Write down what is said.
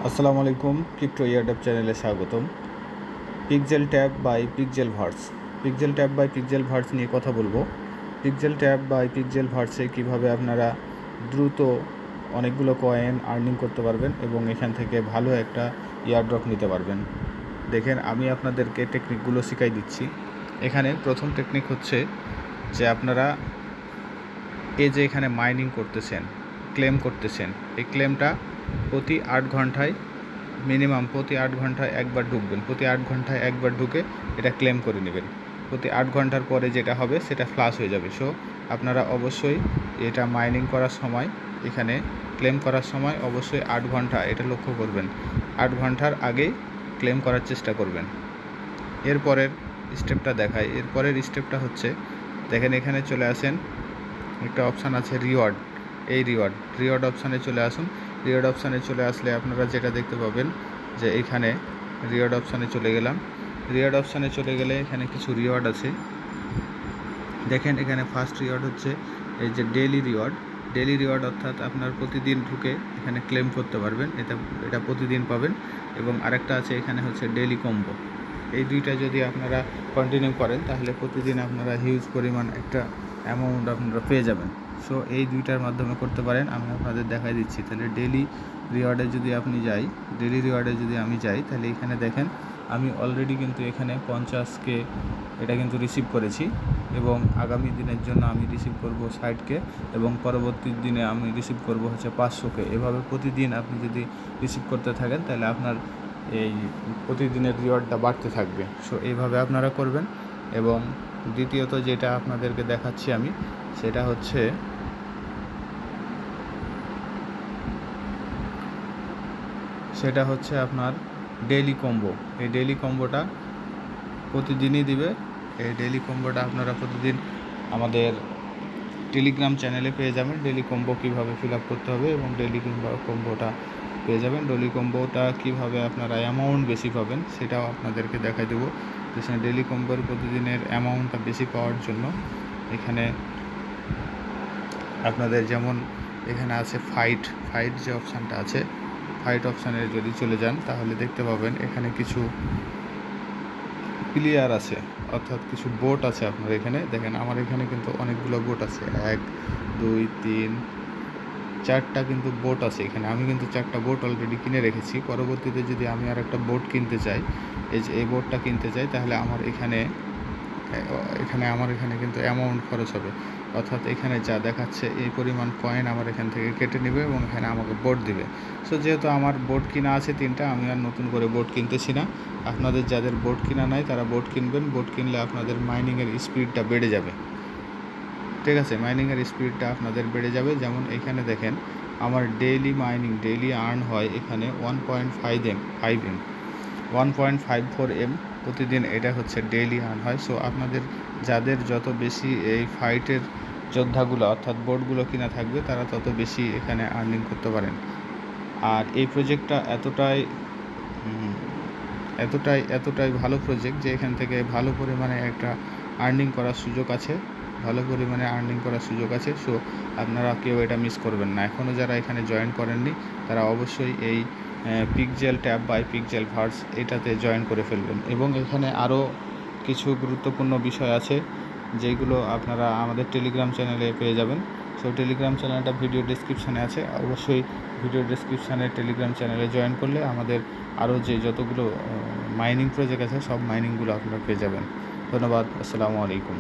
আসসালামু আলাইকুম, ক্রিপ্টো ইয়ারডেভ চ্যানেলে স্বাগতম। Pixel Tap by Pixelverse. Pixel Tap by Pixelverse নিয়ে কথা বলবো। পিক্সেল ট্যাব বাই পিক্সেল ভার্সে কীভাবে আপনারা দ্রুত অনেকগুলো কয়েন আর্নিং করতে পারবেন এবং এখান থেকে ভালো একটা ইয়ারড্রপ নিতে পারবেন। দেখেন, আমি আপনাদেরকে টেকনিকগুলো শিখাই দিচ্ছি। এখানে প্রথম টেকনিক হচ্ছে যে আপনারা এই যে এখানে মাইনিং করতেছেন, ক্লেম করতেছেন, এই ক্লেমটা প্রতি 8 ঘন্টায় মিনিমাম প্রতি 8 ঘন্টায় একবার ঢুকবেন। প্রতি 8 ঘন্টায় একবার ঢুকে এটা ক্লেম করে নেবেন। প্রতি 8 ঘন্টার পরে যেটা হবে সেটা ফ্লাশ হয়ে যাবে। সো আপনারা অবশ্যই এটা মাইনিং করার সময়, এখানে ক্লেম করার সময় অবশ্যই 8 ঘন্টা এটা লক্ষ্য করবেন। 8 ঘন্টার আগেই ক্লেম করার চেষ্টা করবেন। এরপরের স্টেপটা দেখায়। এরপরের স্টেপটা হচ্ছে, দেখেন এখানে চলে আসেন, একটা অপশান আছে রিওয়ার্ড। এই রিওয়ার্ড অপশানে চলে আসুন। রিওয়ার্ড অপশানে চলে আসলে আপনারা যেটা দেখতে পাবেন যে এখানে রিওয়ার্ড অপশানে চলে গেলাম। রিওয়ার্ড অপশানে চলে গেলে এখানে কিছু রিওয়ার্ড আছে। দেখেন এখানে ফার্স্ট রিওয়ার্ড হচ্ছে এই যে ডেইলি রিওয়ার্ড, অর্থাৎ আপনার প্রতিদিন ঢুকে এখানে ক্লেম করতে পারবেন। এটা প্রতিদিন পাবেন। এবং আরেকটা আছে এখানে হচ্ছে ডেইলি কম্বো। এই দুইটা যদি আপনারা কন্টিনিউ করেন তাহলে প্রতিদিন আপনারা হিউজ পরিমাণ একটা অ্যামাউন্ট আপনারা পেয়ে যাবেন। সো এই দুইটার মাধ্যমে করতে পারেন। আমি আপনাদের দেখাই দিচ্ছি। তাহলে ডেইলি রিওয়ার্ডে যদি আমি যাই তাহলে এখানে দেখেন আমি অলরেডি কিন্তু এখানে 50K এটা কিন্তু রিসিভ করেছি এবং আগামী দিনের জন্য আমি রিসিভ করব 60K এবং পরবর্তী দিনে আমি রিসিভ করব হচ্ছে 500K। এভাবে প্রতিদিন আপনি যদি রিসিভ করতে থাকেন তাহলে আপনার এই প্রতিদিনের রিওয়ার্ডটা বাড়তে থাকবে। সো এইভাবে আপনারা করবেন। এবং দ্বিতীয়ত যেটা আপনাদেরকে দেখাচ্ছি আমি, সেটা হচ্ছে আপনার ডেইলি কম্বো। এই ডেইলি কম্বোটা প্রতিদিনই দিবে। এই ডেইলি কম্বোটা আপনারা প্রতিদিন আমাদের টেলিগ্রাম চ্যানেলে পেয়ে যাবেন। ডেইলি কম্বো কীভাবে ফিল আপ করতে হবে এবং ডেইলি কম্বোটা পেয়ে যাবেন। ডেইলি কম্বোটা কীভাবে আপনারা অ্যামাউন্ট বেশি পাবেন সেটাও আপনাদেরকে দেখাই দেবো। সেখানে ডেইলি কম্বোর প্রতিদিনের অ্যামাউন্টটা বেশি পাওয়ার জন্য এখানে আপনাদের যেমন এখানে আছে ফাইট যে অপশানটা আছে, ফাইট অপশানে যদি চলে যান তাহলে দেখতে পাবেন এখানে কিছু প্লেয়ার আছে, অর্থাৎ কিছু বোট আছে। আপনার এখানে দেখেন আমার এখানে কিন্তু অনেকগুলো বোট আছে, 1 2 3 4টা কিন্তু বোট আছে এখানে। আমি কিন্তু 4টা বোট অলরেডি কিনে রেখেছি। পরবর্তীতে যদি আমি আর একটা বোট কিনতে চাই, এই বোটটা কিনতে চাই, তাহলে আমার এখানে কিন্তু অ্যামাউন্ট খরচ হবে। অর্থাৎ এখানে যা দেখাচ্ছে এই পরিমাণ কয়েন আমার এখান থেকে কেটে নেবে এবং এখানে আমাকে বোট দিবে। সো যেহেতু আমার বোট কিনা আছে 3টা, আমি আর নতুন করে বোট কিনতেছি না। আপনাদের যাদের বোট কিনা নাই তারা বোট কিনবেন। বোট কিনলে আপনাদের মাইনিংয়ের স্পিডটা বেড়ে যাবে। ঠিক আছে, মাইনিংয়ের স্পিডটা আপনাদের বেড়ে যাবে। যেমন এখানে দেখেন আমার ডেইলি আর্ন হয় এখানে 1.54 এম প্রতিদিন। এটা হচ্ছে ডেইলি আর্ন হয়। সো আপনাদের যাদের যত বেশি এই ফাইটের যোদ্ধাগুলো অর্থাৎ বোর্ডগুলো কিনা থাকবে তারা তত বেশি এখানে আর্নিং করতে পারেন। আর এই প্রজেক্টটা এতটাই ভালো প্রজেক্ট যে এখান থেকে ভালো পরিমাণে একটা আর্নিং করার সুযোগ আছে। সো আপনারা কেউ এটা মিস করবেন না। এখনও যারা এখানে জয়েন করেননি তারা অবশ্যই এই Pixel Tap by Pixelverse এটাতে জয়েন করে ফেলবেন। এবং এখানে আরও কিছু গুরুত্বপূর্ণ বিষয় আছে যেগুলো আপনারা আমাদের টেলিগ্রাম চ্যানেলে পেয়ে যাবেন। সো টেলিগ্রাম চ্যানেলটা ভিডিও ডেসক্রিপশানে আছে। অবশ্যই ভিডিও ডেসক্রিপশানে টেলিগ্রাম চ্যানেলে জয়েন করলে আমাদের আরও যে যতগুলো মাইনিং প্রজেক্ট আছে সব মাইনিংগুলো আপনারা পেয়ে যাবেন। ধন্যবাদ। আসসালামু আলাইকুম।